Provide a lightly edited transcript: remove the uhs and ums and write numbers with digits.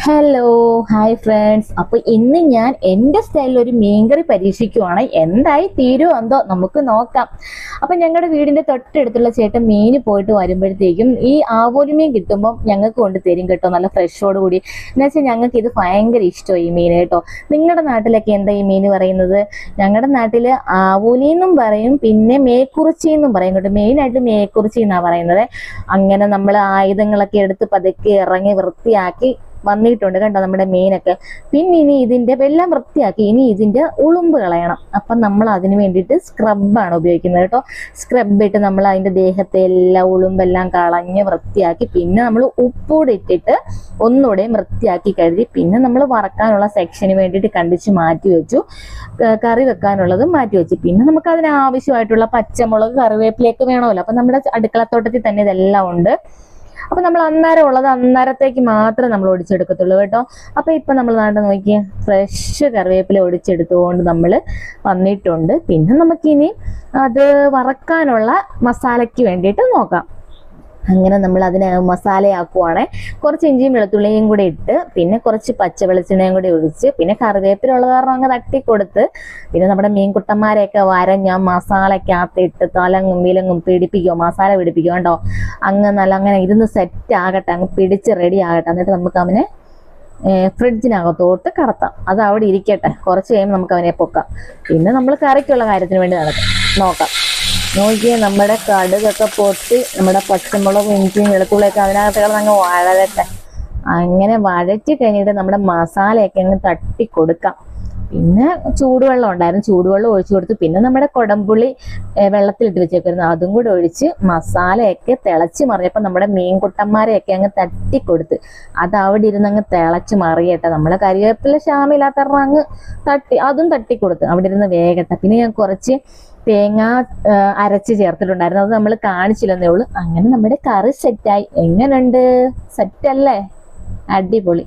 Hello, hi friends. അപ്പോൾ ഇന്ന് ഞാൻ എൻ്റെ സ്റ്റൈലിൽ ഒരു മീൻകറി പരീക്ഷിക്കുവാണ്. എന്തായി തീരുമോ എന്തോ, നമുക്ക് നോക്കാം. അപ്പം ഞങ്ങളുടെ വീടിൻ്റെ തൊട്ടടുത്തുള്ള ചേട്ടൻ മീൻ പോയിട്ട് വരുമ്പോഴത്തേക്കും ഈ ആവോലി മീൻ കിട്ടുമ്പം ഞങ്ങൾക്ക് കൊണ്ട് തരും കേട്ടോ, നല്ല ഫ്രഷോട് കൂടി. എന്ന് വെച്ചാൽ ഞങ്ങൾക്ക് ഇത് ഭയങ്കര ഇഷ്ടമായി ഈ മീൻ കേട്ടോ. നിങ്ങളുടെ നാട്ടിലൊക്കെ എന്താ ഈ മീൻ പറയുന്നത്? ഞങ്ങളുടെ നാട്ടിൽ ആവോലി എന്നും പറയും, പിന്നെ മേക്കുറിച്ചി എന്നും പറയും കേട്ടോ. മെയിനായിട്ട് മേക്കുറിച്ചി എന്നാണ് പറയുന്നത്. അങ്ങനെ നമ്മൾ ആയുധങ്ങളൊക്കെ എടുത്ത് പതുക്കെ ഇറങ്ങി വൃത്തിയാക്കി വന്നിട്ടുണ്ട് കണ്ടോ നമ്മുടെ മീനൊക്കെ. പിന്നെ ഇനി ഇതിന്റെ എല്ലാം വൃത്തിയാക്കി ഇനി ഇതിന്റെ ഉളുമ്പ് കളയണം. അപ്പം നമ്മൾ അതിന് വേണ്ടിയിട്ട് സ്ക്രബാണ് ഉപയോഗിക്കുന്നത് കേട്ടോ. സ്ക്രബ് ഇട്ട് നമ്മൾ അതിന്റെ ദേഹത്തെ എല്ലാ ഉളുമ്പെല്ലാം കളഞ്ഞ് വൃത്തിയാക്കി പിന്നെ നമ്മൾ ഉപ്പൂടെ ഇട്ടിട്ട് ഒന്നുകൂടെയും വൃത്തിയാക്കി കഴുകി പിന്നെ നമ്മൾ വറക്കാനുള്ള സെക്ഷന് വേണ്ടിയിട്ട് കണ്ടിച്ച് മാറ്റി വെച്ചു. കറി വെക്കാനുള്ളത് മാറ്റി വെച്ചു. പിന്നെ നമുക്ക് അതിന് ആവശ്യമായിട്ടുള്ള പച്ചമുളക്, കറിവേപ്പിലയൊക്കെ വേണമല്ലോ. അപ്പം നമ്മുടെ അടുക്കളത്തോട്ടത്തിൽ തന്നെ ഇതെല്ലാം ഉണ്ട്. അപ്പൊ നമ്മൾ അന്നേരം ഉള്ളത് അന്നേരത്തേക്ക് മാത്രമേ നമ്മൾ ഒടിച്ചെടുക്കത്തുള്ളൂ കേട്ടോ. അപ്പൊ ഇപ്പൊ നമ്മൾ നാട്ടിൽ നോക്കിയ ഫ്രഷ് കറിവേപ്പില ഒടിച്ചെടുത്തുകൊണ്ട് നമ്മൾ വന്നിട്ടുണ്ട്. പിന്നെ നമുക്കിനി അത് വറക്കാനുള്ള മസാലയ്ക്ക് വേണ്ടിയിട്ട് നോക്കാം. അങ്ങനെ നമ്മൾ അതിനെ മസാലയാക്കുവാണെ. കുറച്ച് ഇഞ്ചിയും വെളുത്തുള്ളിയും കൂടെ ഇട്ട് പിന്നെ കുറച്ച് പച്ച വെളിച്ചെണ്ണയും കൂടി ഒഴിച്ച് പിന്നെ കറിവേപ്പില ഉള്ള കാരണം അങ്ങ് തട്ടിക്കൊടുത്ത് പിന്നെ നമ്മുടെ മീൻകുട്ടന്മാരെയൊക്കെ വരഞ്ഞ മസാലയ്ക്കകത്തിട്ട് തലങ്ങും വിലങ്ങും പിടിപ്പിക്കുക, മസാല പിടിപ്പിക്കുക കേട്ടോ. നല്ല അങ്ങനെ ഇരുന്ന് സെറ്റ് ആകട്ടെ, അങ്ങ് പിടിച്ച് റെഡി ആകട്ടെ. എന്നിട്ട് നമുക്ക് അവനെ ഫ്രിഡ്ജിനകത്തോട്ട് കടത്താം. അത് അവിടെ ഇരിക്കട്ടെ, കുറച്ച് കഴിയുമ്പോൾ നമുക്ക് അവനെ പൊക്കാം. പിന്നെ നമ്മൾ കറിക്കുള്ള കാര്യത്തിന് വേണ്ടി നോക്കാം. നോക്കിയേ, നമ്മുടെ കടുകൊക്കെ പൊട്ടി നമ്മുടെ പച്ചമുളകും ഇഞ്ചിയും വെളുത്തുള്ളിയൊക്കെ അതിനകത്ത് കിടന്ന് അങ്ങ് വഴലട്ടെ. അങ്ങനെ വഴറ്റി കഴിഞ്ഞിട്ട് നമ്മുടെ മസാലയൊക്കെ അങ്ങ് തട്ടി കൊടുക്കാം. പിന്നെ ചൂടുവെള്ളം ഉണ്ടായിരുന്നു, ചൂടുവെള്ളം ഒഴിച്ചു കൊടുത്തു. പിന്നെ നമ്മുടെ കൊടംപുളി വെള്ളത്തിലിട്ട് വെച്ചേക്കായിരുന്നു, അതും കൂടെ ഒഴിച്ച് മസാലയൊക്കെ തിളച്ച് മറിഞ്ഞപ്പോൾ നമ്മുടെ മീൻകുട്ടന്മാരെയൊക്കെ അങ്ങ് തട്ടിക്കൊടുത്ത് അത് അവിടെ ഇരുന്ന് അങ്ങ് തിളച്ച് മറിയട്ടെ. നമ്മളെ കരിവേപ്പില ശ്യാമില്ലാത്ത അങ്ങ് അതും തട്ടിക്കൊടുത്ത് അവിടെ ഇരുന്ന് വേഗട്ടെ. പിന്നെ ഞാൻ കുറച്ച് തേങ്ങ അരച്ച് ചേർത്തിട്ടുണ്ടായിരുന്നു, അത് നമ്മൾ കാണിച്ചില്ലെന്നേ ഉള്ളൂ. അങ്ങനെ നമ്മുടെ കറി സെറ്റായി. എങ്ങനെയുണ്ട്? സെറ്റല്ലേ? അടിപൊളി.